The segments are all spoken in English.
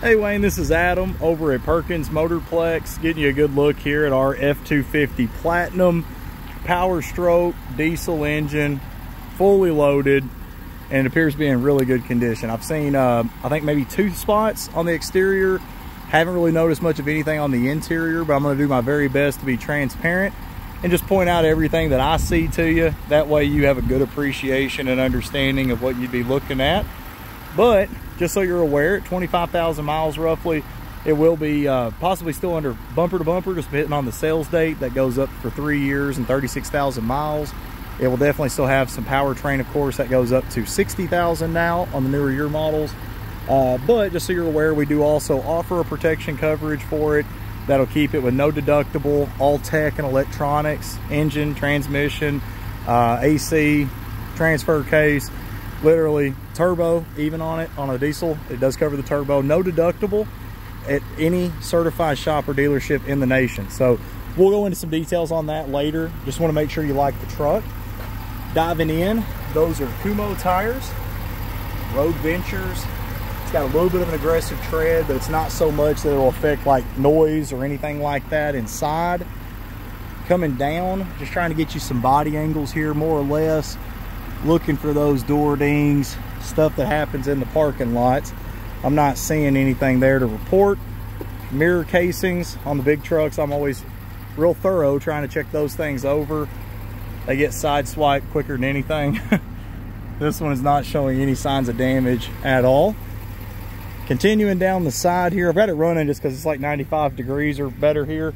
Hey Wayne, this is Adam over at Perkins Motorplex, getting you a good look here at our F-250 Platinum Power Stroke diesel engine, fully loaded, and it appears to be in really good condition. I've seen, I think maybe 2 spots on the exterior. Haven't really noticed much of anything on the interior, but I'm going to do my very best to be transparent and just point out everything that I see to you. That way you have a good appreciation and understanding of what you'd be looking at. But just so you're aware, at 25,000 miles roughly, it will be possibly still under bumper to bumper, just hitting on the sales date. That goes up for 3 years and 36,000 miles. It will definitely still have some powertrain, of course, that goes up to 60,000 now on the newer year models. But just so you're aware, we do also offer a protection coverage for it that'll keep it with no deductible, all tech and electronics, engine, transmission, AC, transfer case, literally turbo even on it. On a diesel, it does cover the turbo. No deductible at any certified shop or dealership in the nation. So we'll go into some details on that later. Just want to make sure you like the truck. Diving in, those are Kumho tires, Road Ventures. It's got a little bit of an aggressive tread, but it's not so much that it'll affect like noise or anything like that inside. Coming down, just trying to get you some body angles here, more or less. Looking for those door dings, stuff that happens in the parking lots. I'm not seeing anything there to report. Mirror casings on the big trucks, I'm always real thorough trying to check those things over. They get sideswiped quicker than anything. This one is not showing any signs of damage at all. Continuing down the side here, I've got it running just because it's like 95 degrees or better here.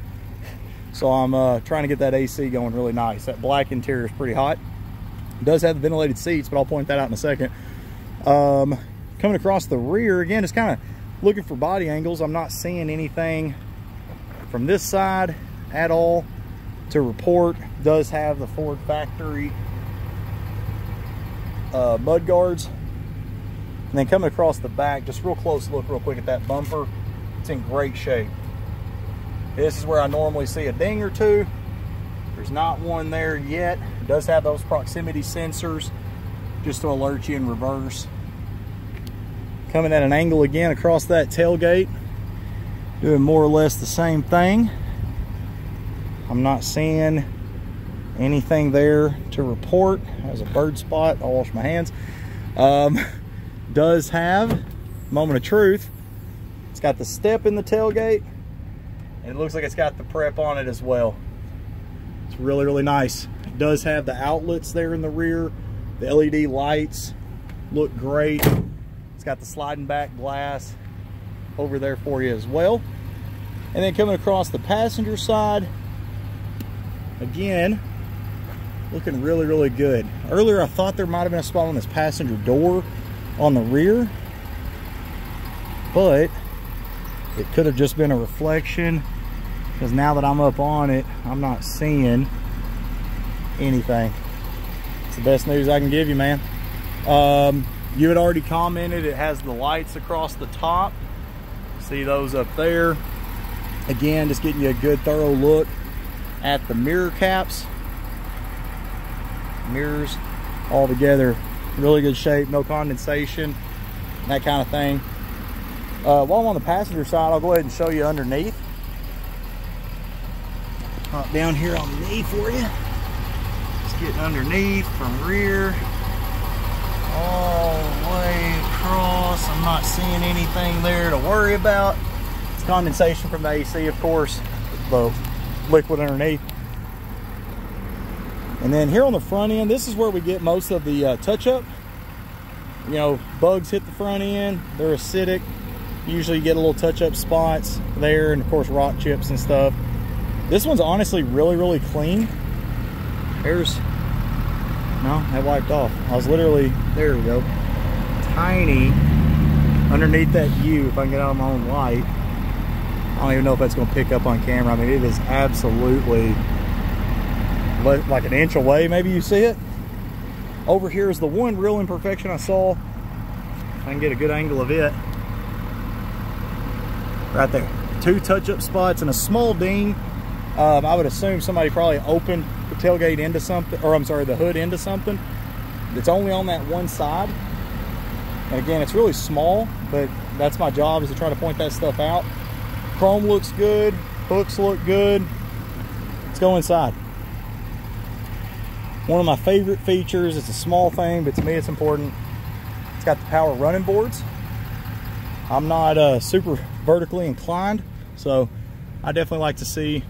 So I'm trying to get that AC going really nice. That black interior is pretty hot. It does have the ventilated seats, but I'll point that out in a second. Coming across the rear, again, just kind of looking for body angles. I'm not seeing anything from this side at all to report. Does have the Ford factory mud guards. And then coming across the back, just real close look real quick at that bumper. It's in great shape. This is where I normally see a ding or two. There's not one there yet. It does have those proximity sensors just to alert you in reverse. Coming at an angle again across that tailgate, doing more or less the same thing. I'm not seeing anything there to report. There's a bird spot. I'll wash my hands. Does have, moment of truth, it's got the step in the tailgate, and it looks like it's got the prep on it as well. It's really, really nice. It does have the outlets there in the rear. The LED lights look great. It's got the sliding back glass over there for you as well. And then coming across the passenger side, again, looking really, really good. Earlier I thought there might have been a spot on this passenger door on the rear, but it could have just been a reflection, because now that I'm up on it, I'm not seeing anything. It's the best news I can give you, man. You had already commented it has the lights across the top. See those up there. Again, just getting you a good thorough look at the mirror caps. Mirrors all together, really good shape, no condensation, that kind of thing. While I'm on the passenger side, I'll go ahead and show you underneath. Hop down here on the knee for you. Just getting underneath from rear all the way across. I'm not seeing anything there to worry about. It's condensation from the AC, of course, the liquid underneath. And then here on the front end, this is where we get most of the touch-up. You know, bugs hit the front end, they're acidic. Usually you get a little touch-up spots there, and of course rock chips and stuff. This one's honestly really, really clean. There's, no, that wiped off. I was literally, there we go, tiny underneath that U. If I can get out of my own light, I don't even know if that's going to pick up on camera. I mean, it is absolutely like an inch away, maybe you see it. Over here is the one real imperfection I saw. If I can get a good angle of it. Right there. 2 touch-up spots and a small ding. I would assume somebody probably opened the tailgate into something, or I'm sorry, the hood into something. It's only on that one side. And again, it's really small, but that's my job, is to try to point that stuff out. Chrome looks good, hooks look good. Let's go inside. One of my favorite features, it's a small thing, but to me it's important. It's got the power running boards. I'm not super vertically inclined, so I definitely like to see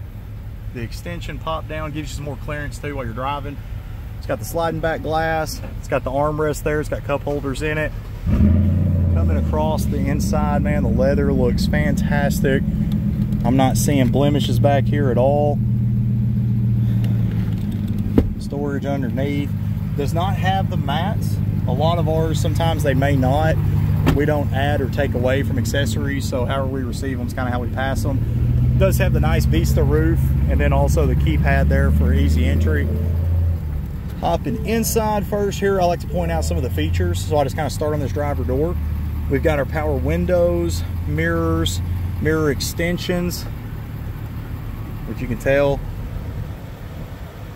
the extension pop down, gives you some more clearance too while you're driving. It's got the sliding back glass, it's got the armrest there, it's got cup holders in it. Coming across the inside, man, the leather looks fantastic. I'm not seeing blemishes back here at all. Storage underneath. Does not have the mats. A lot of ours, sometimes they may not. We don't add or take away from accessories, so however we receive them is kind of how we pass them. Does have the nice Vista roof, and then also the keypad there for easy entry. Hopping inside first here, I like to point out some of the features, so I just kind of start on this driver door. We've got our power windows, mirrors, mirror extensions, which you can tell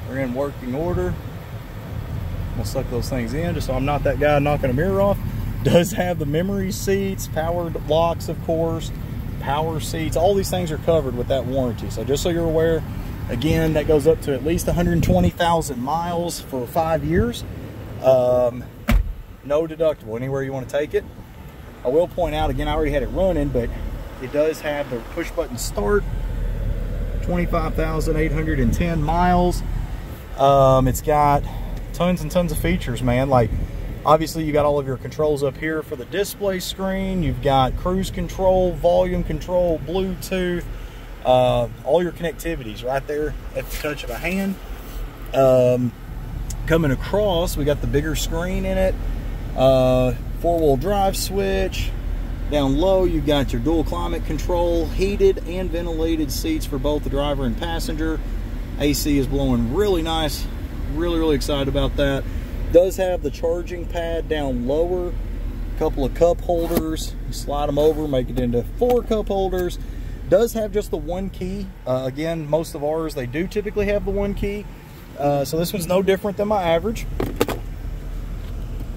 are in working order. I'm gonna suck those things in just so I'm not that guy knocking a mirror off. Does have the memory seats, powered locks, of course, power seats. All these things are covered with that warranty. So just so you're aware, again, that goes up to at least 120,000 miles for 5 years. No deductible, anywhere you want to take it. I will point out, again, I already had it running, but it does have the push button start, 25,810 miles. It's got tons and tons of features, man. Like, obviously you got all of your controls up here for the display screen. You've got cruise control, volume control, Bluetooth, all your connectivities right there at the touch of a hand. Coming across, we got the bigger screen in it, four-wheel drive switch. Down low, you've got your dual climate control, heated and ventilated seats for both the driver and passenger. AC is blowing really nice. Really excited about that. Does have the charging pad down lower, a couple of cup holders. You slide them over, make it into 4 cup holders. Does have just the 1 key. Again, most of ours, they do typically have the 1 key. So this one's no different than my average.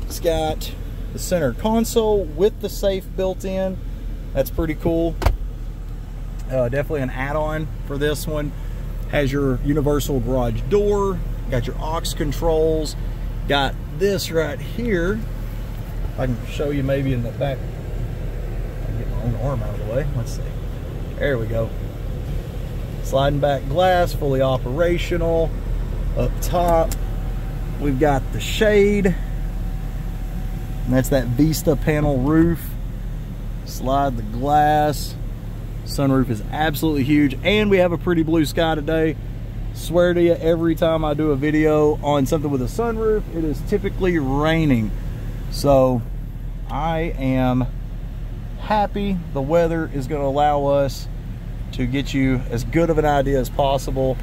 It's got the center console with the safe built in. That's pretty cool. Definitely an add-on for this one. Has your universal garage door. Got your aux controls. Got this right here. I can show you maybe in the back. I'll get my own arm out of the way. Let's see. There we go. Sliding back glass, fully operational. Up top, we've got the shade. And that's that Vista panel roof. Slide the glass. Sunroof is absolutely huge. And we have a pretty blue sky today. Swear to you, every time I do a video on something with a sunroof, it is typically raining. So I am happy the weather is going to allow us to get you as good of an idea as possible.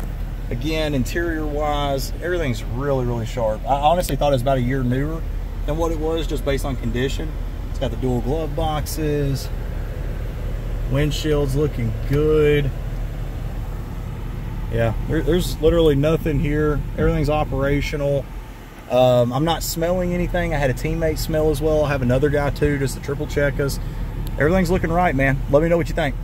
Again, interior wise, everything's really sharp. I honestly thought it was about a year newer than what it was, just based on condition. It's got the dual glove boxes, windshield's looking good. Yeah, there's literally nothing here. Everything's operational. I'm not smelling anything. I had a teammate smell as well. I have another guy too, just to triple check us. Everything's looking right, man. Let me know what you think.